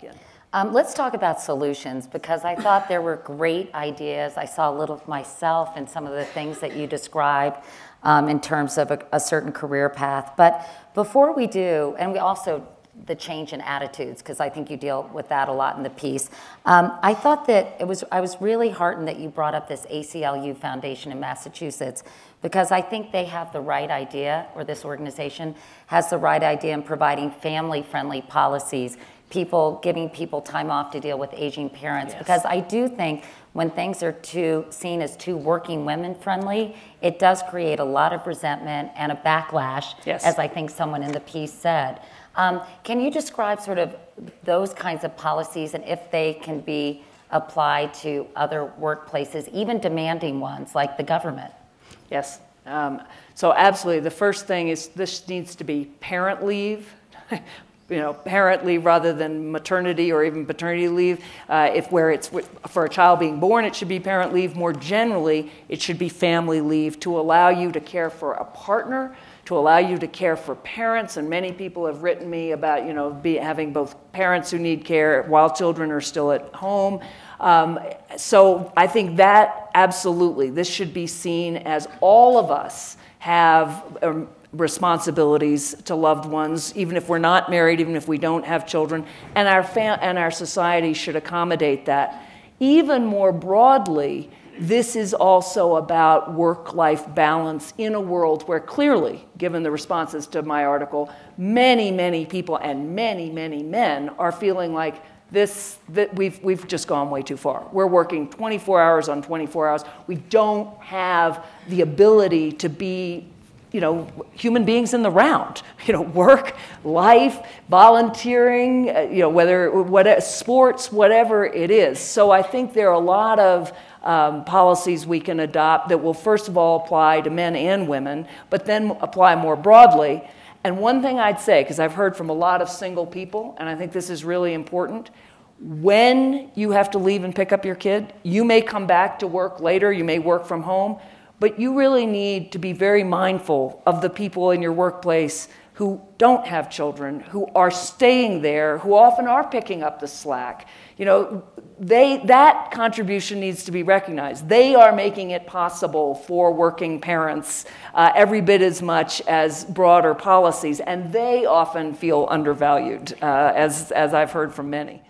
back in. Let's talk about solutions, because I thought there were great ideas. I saw a little of myself in some of the things that you described in terms of a certain career path. But before we do, and we also, the change in attitudes, because I think you deal with that a lot in the piece. I thought that I was really heartened that you brought up this ACLU Foundation in Massachusetts, because I think they have the right idea, or this organization has the right idea in providing family-friendly policies, giving people time off to deal with aging parents. Yes. Because I do think when things are seen as too working women friendly, it does create a lot of resentment and a backlash, yes, as I think someone in the piece said. Can you describe sort of those kinds of policies and if they can be applied to other workplaces, even demanding ones like the government? Yes. So absolutely. The first thing is this needs to be parent leave. Parent leave rather than maternity or even paternity leave. Where it's for a child being born, it should be parent leave. More generally, it should be family leave to allow you to care for a partner, to allow you to care for parents. And many people have written me about, having both parents who need care while children are still at home. So I think that absolutely, this should be seen as all of us have responsibilities to loved ones, even if we're not married, even if we don't have children, and our society should accommodate that. Even more broadly, this is also about work-life balance in a world where clearly, given the responses to my article, many, many people and many, many men are feeling like that we've just gone way too far. We're working 24 hours on 24 hours. We don't have the ability to be human beings in the round, work, life, volunteering, whether sports, whatever it is. So I think there are a lot of policies we can adopt that will first of all apply to men and women, but then apply more broadly. And one thing I'd say, because I've heard from a lot of single people, and I think this is really important, when you have to leave and pick up your kid, you may come back to work later, you may work from home, but you really need to be very mindful of the people in your workplace who don't have children, who are staying there, who often are picking up the slack. That contribution needs to be recognized. They are making it possible for working parents every bit as much as broader policies, and they often feel undervalued, as I've heard from many.